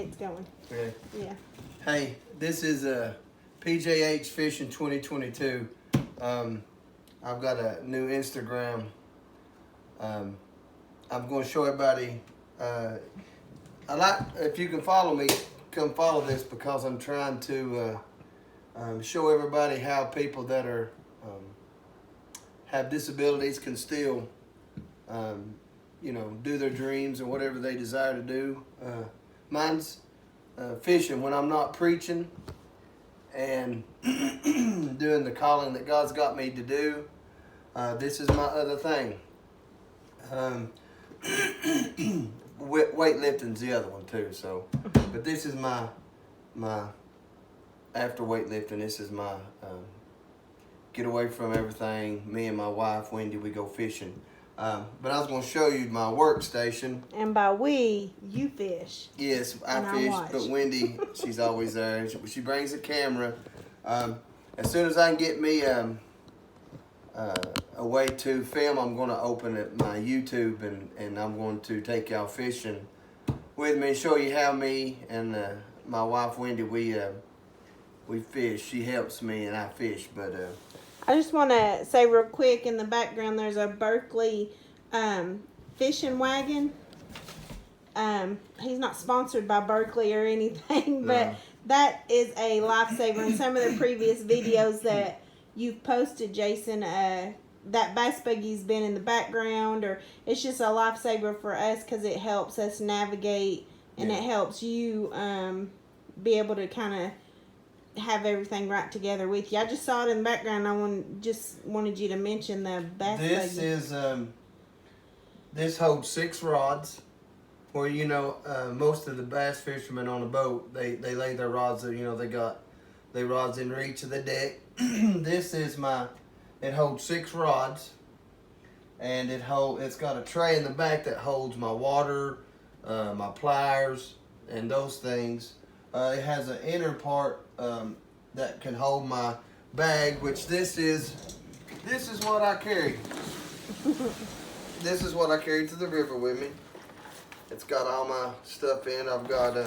It's going. Okay. Yeah. Hey, this is PJH Fishing 2022. I've got a new Instagram. I'm going to show everybody. If you can follow me, come follow this because I'm trying to show everybody how people that are have disabilities can still, do their dreams and whatever they desire to do. Mine's fishing when I'm not preaching and doing the calling that God's got me to do. This is my other thing. Weightlifting's the other one too. So, but this is my after weightlifting. This is my get away from everything. Me and my wife Wendy, we go fishing. But I was going to show you my workstation. And by we, you fish. Yes, I fish, but Wendy, she's always there. She brings a camera. As soon as I can get me a way to film, I'm going to open my YouTube and I'm going to take y'all fishing with me and show you how me and my wife Wendy, we fish. She helps me and I fish, but... I just want to say real quick, in the background there's a Berkley fishing wagon. He's not sponsored by Berkley or anything, but that is a lifesaver. In some of the previous videos that you've posted, Jason, that bass buggy's been in the background, or it's just a lifesaver for us because it helps us navigate and it helps you be able to kind of have everything right together with you. I just saw it in the background. I wanted you to mention the bass buggy. This holds 6 rods. Where most of the bass fishermen on a boat, they lay their rods. They got their rods in reach of the deck. It holds 6 rods, and it's got a tray in the back that holds my water, my pliers, and those things. It has an inner part that can hold my bag, which this is what I carry. This is what I carry to the river with me. It's got all my stuff in. I've got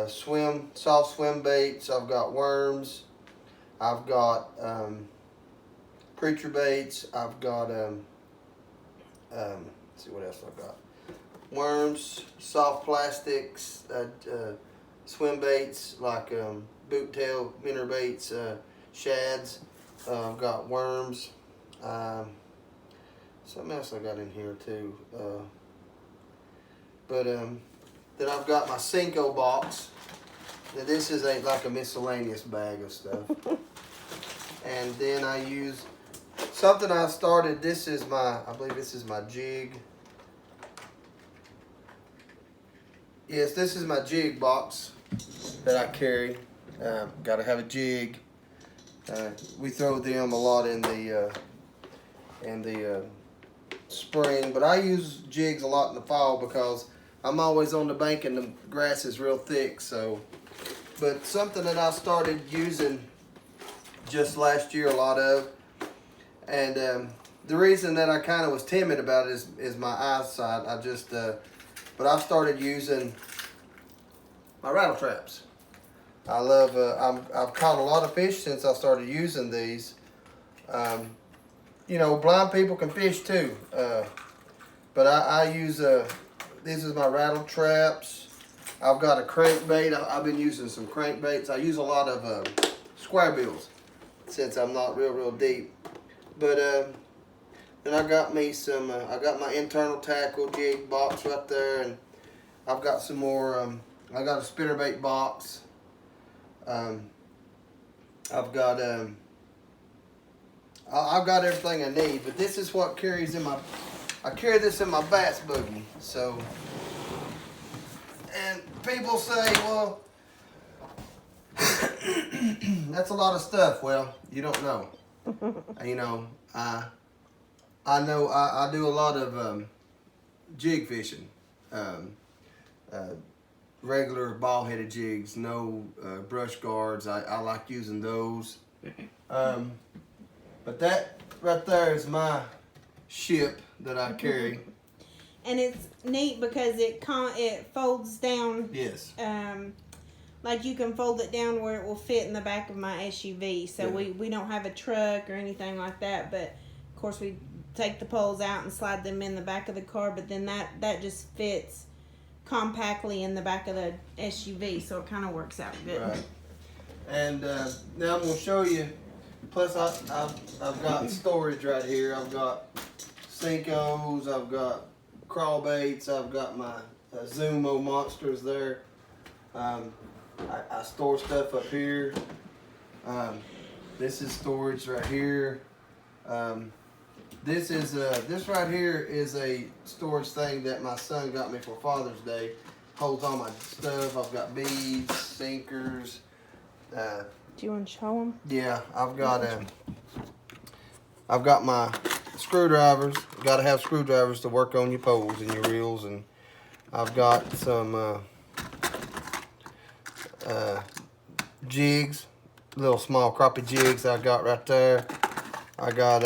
soft swim baits. I've got worms. I've got preacher baits. I've got let's see what else I've got. Worms, soft plastics, swim baits like boot tail, minnow baits, shads. I've got worms. Something else I got in here too. Then I've got my Cinco box. Now this is like a miscellaneous bag of stuff. And then I use something I started. I believe this is my jig. Yes, this is my jig box that I carry. Got to have a jig. We throw them a lot in the spring, but I use jigs a lot in the fall because I'm always on the bank and the grass is real thick. So, but something that I started using just last year a lot of, and the reason that I kind of was timid about it is my eyesight. But I've started using my rattle traps. I love. I've caught a lot of fish since I started using these. Blind people can fish too, but I use this is my rattle traps. I've got a crankbait. I've been using some crankbaits. I use a lot of square bills since I'm not real deep. But then I got me some. I got my internal tackle jig box right there, and I've got some more. I got a spinnerbait box. I've got everything I need, but this is what carries in my. I carry this in my bass buggy. So, and people say, well, that's a lot of stuff. Well, you don't know. I know I do a lot of jig fishing. Regular ball-headed jigs, no brush guards. I like using those. But that right there is my ship that I carry. and it's neat because it folds down. Yes. Like you can fold it down where it will fit in the back of my SUV. So Yeah. we don't have a truck or anything like that, but of course we take the poles out and slide them in the back of the car, but then that just fits compactly in the back of the SUV, so it kind of works out good. Right. And now I'm gonna show you. Plus, I've got storage right here. I've got Senkos. I've got crawl baits. I've got my Zumo monsters there. I store stuff up here. This is storage right here. This right here is a storage thing that my son got me for Father's Day. Holds all my stuff. I've got beads, sinkers. Do you want to show them? Yeah, I've got my screwdrivers. You got to have screwdrivers to work on your poles and your reels, and I've got some jigs, little small crappie jigs I got right there. I got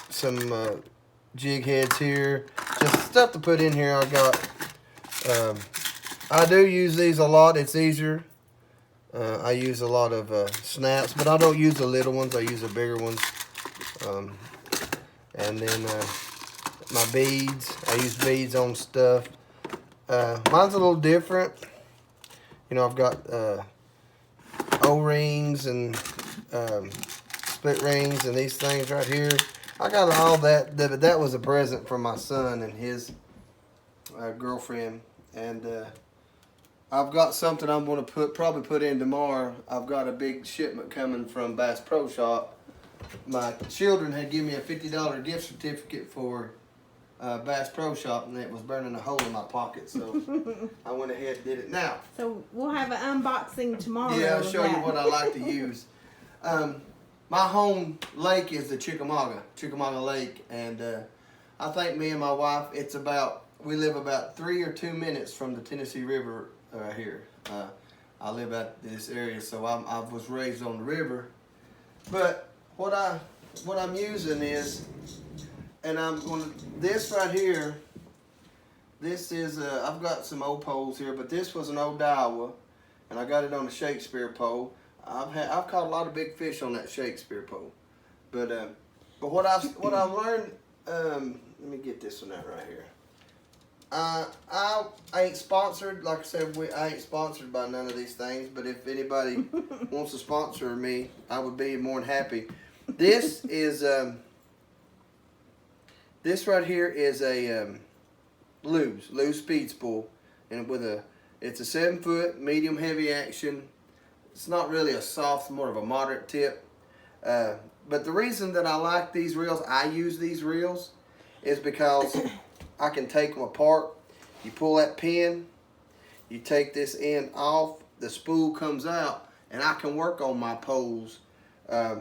some jig heads here, just stuff to put in here. I got I do use these a lot. It's easier. I use a lot of snaps, but I don't use the little ones. I use the bigger ones. And then my beads. I use beads on stuff. Mine's a little different. You know, I've got O-rings and split rings and these things right here. I got all that. That was a present from my son and his girlfriend. And I've got something I'm going to probably put in tomorrow. I've got a big shipment coming from Bass Pro Shop. My children had given me a $50 gift certificate for Bass Pro Shop, and it was burning a hole in my pocket, so I went ahead and did it now. So we'll have an unboxing tomorrow. Yeah, I'll show you what I like to use. My home lake is the Chickamauga Lake, and I think me and my wife, we live about 3 or 2 minutes from the Tennessee River right here. I live at this area, so I was raised on the river. But what I'm using is, and this right here, this is I've got some old poles here, but this was an old Daiwa, and I got it on a Shakespeare pole. I've caught a lot of big fish on that Shakespeare pole, but what I've learned, let me get this one out right here. I ain't sponsored, like I said, I ain't sponsored by none of these things, but if anybody wants to sponsor me, I would be more than happy. This is, this right here is a Lew's speed spool, and it's a 7-foot medium heavy action. It's not really a soft, more of a moderate tip. But the reason that I like these reels, I use these reels, is because I can take them apart. You pull that pin, you take this end off, the spool comes out, and I can work on my poles. I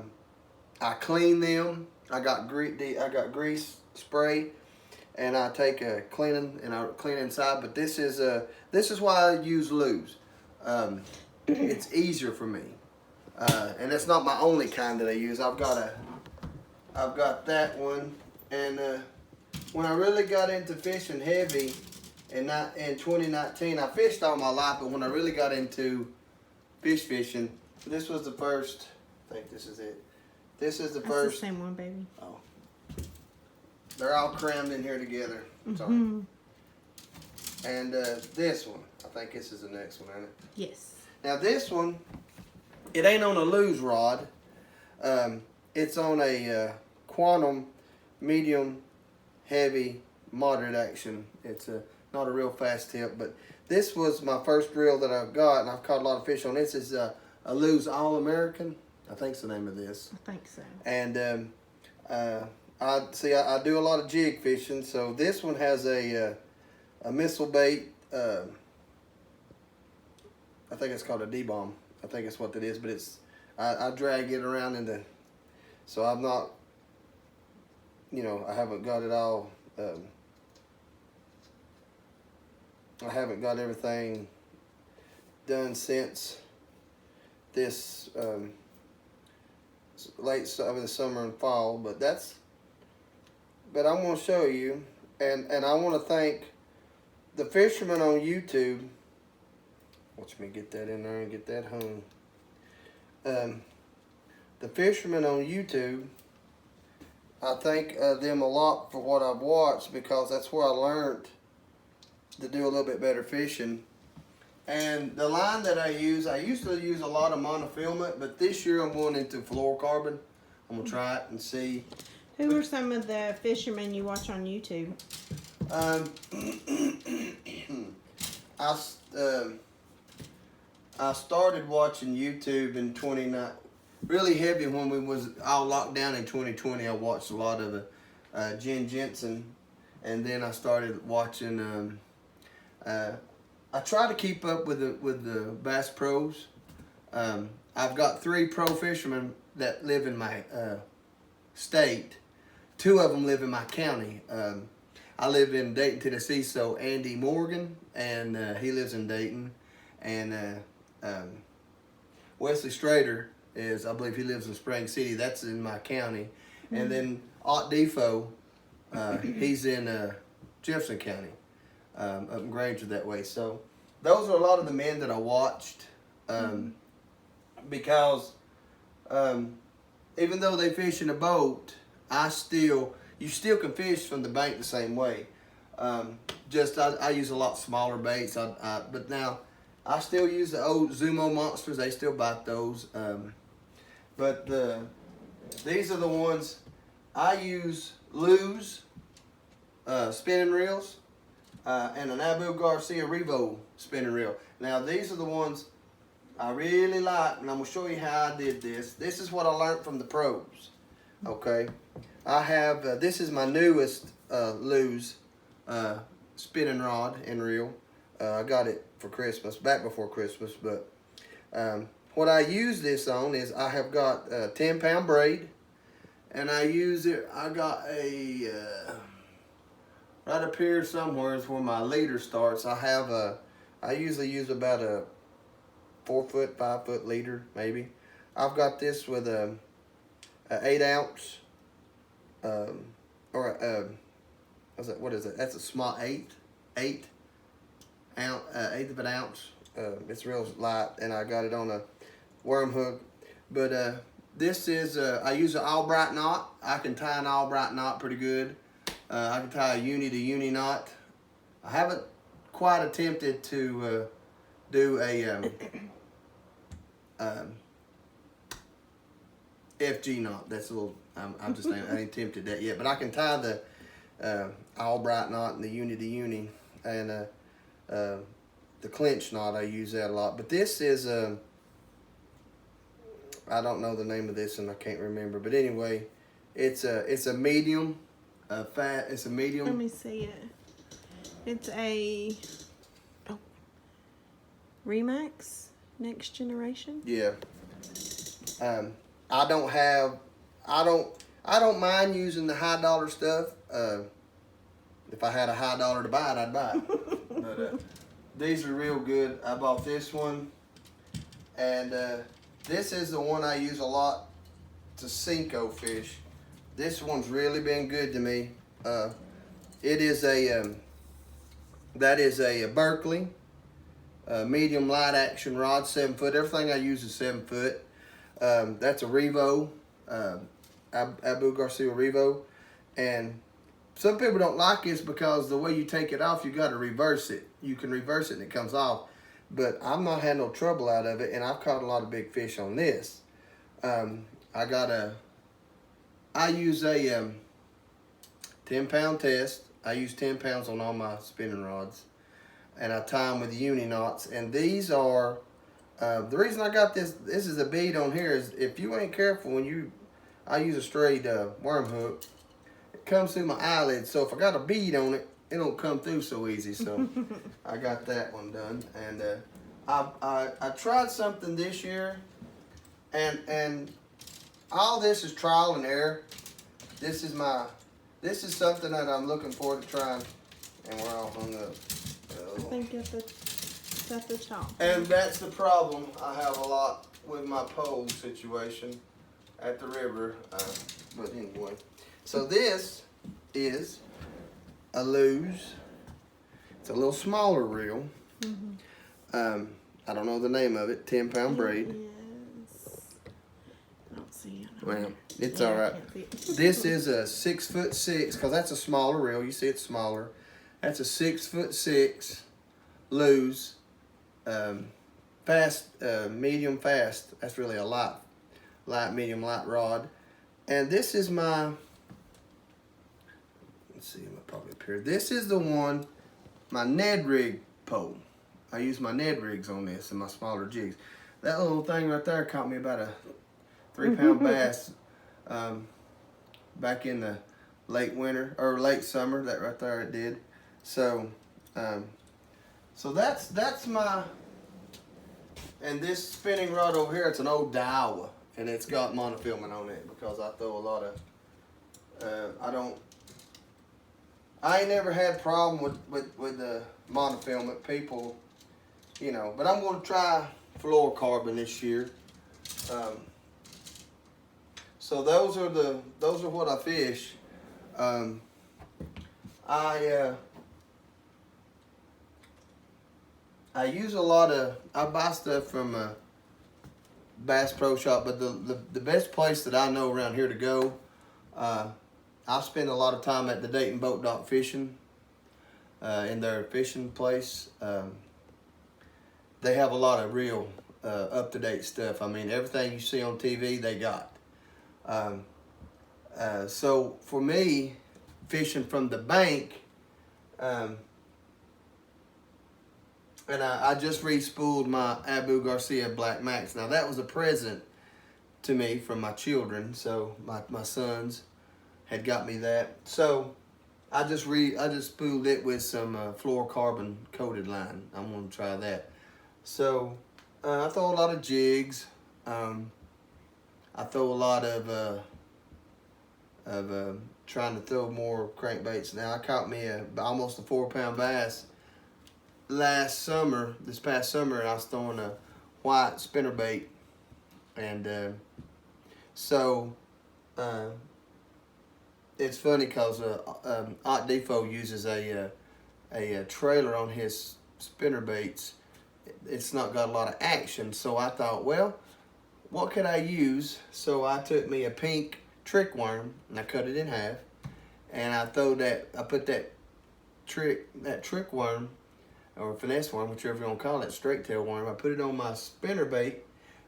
clean them. I got grease spray, and I take a cleaning and I clean inside. But this is why I use Lew's. It's easier for me, and it's not my only kind that I use. I've got that one, and when I really got into fishing heavy, in 2019, I fished all my life, but when I really got into fishing, this was the first. I think this is it. This is the That's first. the same one, baby. Oh, they're all crammed in here together. Sorry. Mm-hmm. And this one, I think this is the next one, isn't it? Yes. Now this one, it ain't on a Lew's rod. It's on a Quantum medium heavy moderate action. It's not a real fast tip, but this was my first reel that I've got, and I've caught a lot of fish on this. Is a Lew's All-American. I think's the name of this. I think so. And I do a lot of jig fishing, so this one has a missile bait. I think it's called a D-bomb. I think it's what it is, but I drag it around so I'm not, I haven't got it all. I haven't got everything done since this late over the summer and fall, but I'm going to show you, and I want to thank the fishermen on YouTube. Watch me get that in there and get that home. The fishermen on YouTube, I thank them a lot for what I've watched, because that's where I learned to do a little bit better fishing. And the line that I used to use a lot of monofilament, but this year I'm going into fluorocarbon. I'm going to try it and see. Who are some of the fishermen you watch on YouTube? I started watching YouTube in 29, really heavy when we was all locked down in 2020. I watched a lot of the Jen Jensen, and then I started watching. I try to keep up with the Bass Pros. I've got 3 pro fishermen that live in my state. 2 of them live in my county. I live in Dayton, Tennessee, so Andy Morgan, and he lives in Dayton, and Wesley Strader is, I believe he lives in Spring City. That's in my county. And then Ott Defo, he's in Jefferson County, up in Granger that way. So those are a lot of the men that I watched, because even though they fish in a boat, you still can fish from the bank the same way. Just I use a lot smaller baits, but now I still use the old Zumo monsters. They still bite those. But these are the ones I use. Lew's spinning reels and an Abu Garcia Revo spinning reel. Now these are the ones I really like, and I'm gonna show you how I did this. This is what I learned from the pros. Okay, I have this is my newest Lew's spinning rod and reel. I got it for Christmas, back before Christmas, but what I use this on is I have got a 10-pound braid, and I use it. I got a right up here somewhere is where my leader starts. I usually use about a 4-foot, 5-foot leader, maybe. I've got this with a 8-ounce, what is it? That's a small 8 ounce, 1/8 of an ounce. It's real light, and I got it on a worm hook. But this is I use an Albright knot. I can tie an Albright knot pretty good. I can tie a uni to uni knot. I haven't quite attempted to do a FG knot. That's a little. I'm just I ain't tempted that yet. But I can tie the Albright knot and the uni to uni, and the clinch knot. I use that a lot. But this is I don't know the name of this, and I can't remember. But anyway, it's a medium. It's a medium. Let me see it. It's a Remax Next Generation. Yeah. I don't mind using the high dollar stuff. If I had a high dollar to buy it, I'd buy it. But these are real good. I bought this one, and this is the one I use a lot to Cinco fish. This one's really been good to me. It is that is a Berkley medium light action rod, 7-foot. Everything I use is 7-foot. That's a Revo, Abu Garcia Revo, and some people don't like this because the way you take it off, you got to reverse it. You can reverse it and it comes off, but I've not had no trouble out of it, and I've caught a lot of big fish on this. I use a 10-pound test. I use 10 pounds on all my spinning rods, and I tie them with uni knots. And these are the reason I got this. This is a bead on here. Is if you ain't careful I use a straight worm hook. It comes through my eyelid. So if I got a bead on it, it don't come through so easy. So I got that one done. And I tried something this year, and all this is trial and error. This is something that I'm looking forward to trying, and we're all hung up. I think at the top. And that's the problem I have a lot with my pole situation at the river. But anyway, so this is a Lew's. It's a little smaller reel. I don't know the name of it. 10-pound braid. Yes. I don't see it. Well, it's Yeah, all I right. can't see it. This is a 6'6", because that's a smaller reel. You see it's smaller. That's a 6'6" Lew's, fast, medium fast. That's really a light, medium, light rod. And this is my, let's see, I'm probably up here. This is the one, my Ned rig pole. I use my Ned rigs on this and my smaller jigs. That little thing right there caught me about a 3-pound bass back in the late winter or late summer. That right there it did. So, so that's my. And this spinning rod over here, it's an old Daiwa, and it's got monofilament on it because I throw a lot of. I ain't never had problem with the monofilament. People, you know, but I'm going to try fluorocarbon this year. So those are what I fish. I use a lot of, I buy stuff from Bass Pro Shop, but the best place that I know around here to go, I spend a lot of time at the Dayton Boat Dock Fishing, in their fishing place. They have a lot of real up-to-date stuff. I mean, everything you see on TV, they got. So for me, fishing from the bank, and I just re-spooled my Abu Garcia Black Max. Now that was a present to me from my children. So my sons had got me that. So I just spooled it with some fluorocarbon coated line. I'm gonna try that. So I throw a lot of jigs. I throw a lot of trying to throw more crankbaits. Now I caught me almost a 4-pound bass this past summer, and I was throwing a white spinnerbait, and so it's funny because Art Defo uses a trailer on his spinnerbaits. It's not got a lot of action, so I thought, well, what could I use? So I took me a pink trick worm and I cut it in half, and I put that trick worm or finesse worm, whichever you want to call it, straight tail worm. I put it on my spinnerbait,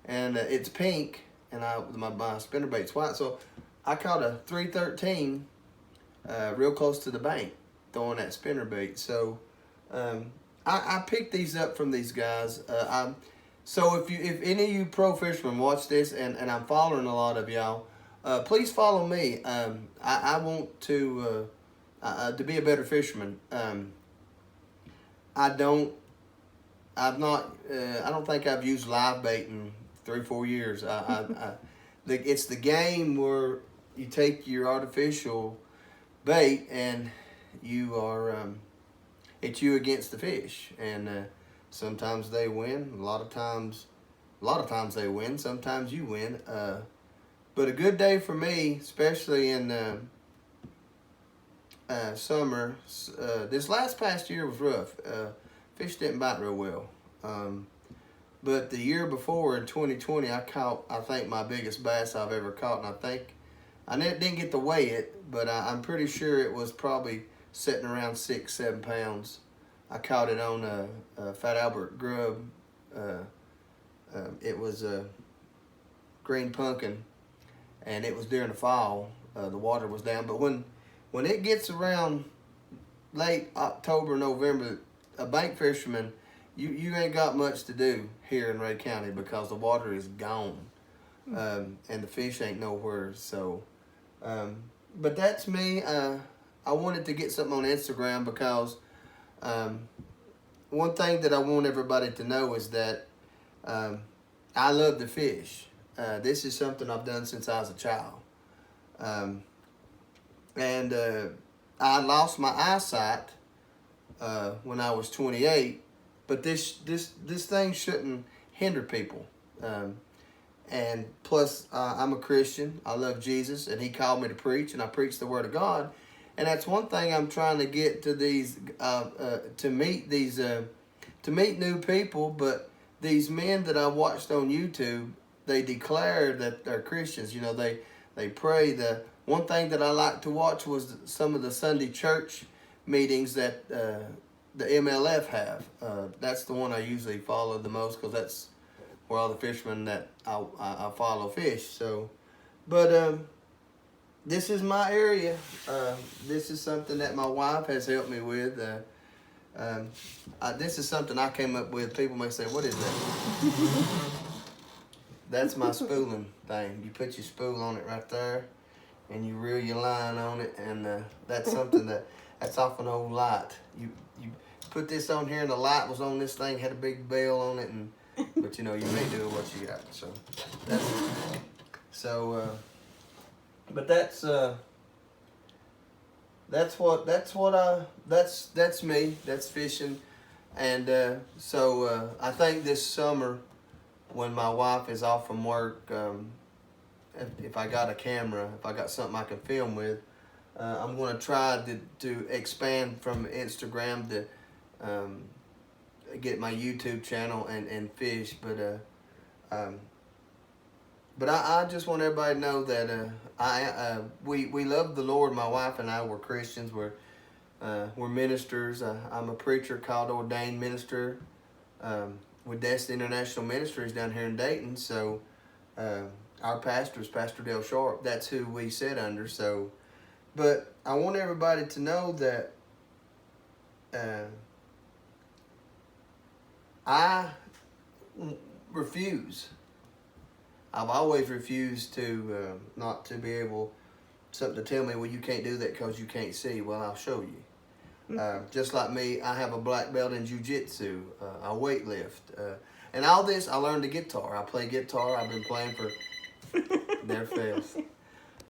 and it's pink, and my spinnerbait's white. So I caught a 313 real close to the bank throwing that spinnerbait. So I picked these up from these guys. So if any of you pro fishermen watch this, and I'm following a lot of y'all, please follow me. I want to be a better fisherman. I don't think I've used live bait in 3-4 years. It's the game where you take your artificial bait and you are it's you against the fish, and sometimes they win. A lot of times they win. Sometimes you win. But a good day for me, especially in summer. This past year was rough. Fish didn't bite real well. But the year before, in 2020, I caught, I think, my biggest bass I've ever caught. And I didn't get to weigh it, but I'm pretty sure it was probably sitting around 6-7 pounds. I caught it on a Fat Albert grub. It was a green pumpkin, and it was during the fall. The water was down, but when it gets around late October, November, a bank fisherman, you ain't got much to do here in Ray County because the water is gone, and the fish ain't nowhere. So, but that's me. I wanted to get something on Instagram because one thing that I want everybody to know is that I love to fish. This is something I've done since I was a child. And I lost my eyesight when I was 28, but this thing shouldn't hinder people. And plus, I'm a Christian. I love Jesus, and He called me to preach, and I preach the Word of God. and that's one thing I'm trying to get to these to meet new people. But these men that I watched on YouTube, they declare that they're Christians. You know, they pray. The one thing that I like to watch was some of the Sunday church meetings that the MLF have. That's the one I usually follow the most because that's where all the fishermen that I follow fish. So, but this is my area. This is something that my wife has helped me with. This is something I came up with. People may say, "What is that?" That's my spooling thing. You put your spool on it right there, and you reel your line on it, and that's something that's off an old light. You put this on here, and the light was on this thing, had a big bell on it, but you know you may do what you got. So but that's me. That's fishing, and so I think this summer, when my wife is off from work, if I got a camera, if I got something I can film with, I'm going to try to expand from Instagram to get my YouTube channel and fish. But I just want everybody to know that we love the Lord. My wife and I were Christians. We're ministers. I'm a preacher, called ordained minister with Destiny International Ministries down here in Dayton. So our pastor is Pastor Dale Sharp. That's who we sit under. So, but I want everybody to know that I refuse. I've always refused to not to be able something to tell me, well, you can't do that because you can't see. Well, I'll show you. Just like me, I have a black belt in jiu-jitsu. I weightlift. And all this, I learned the guitar. I play guitar. I've been playing for... There fails.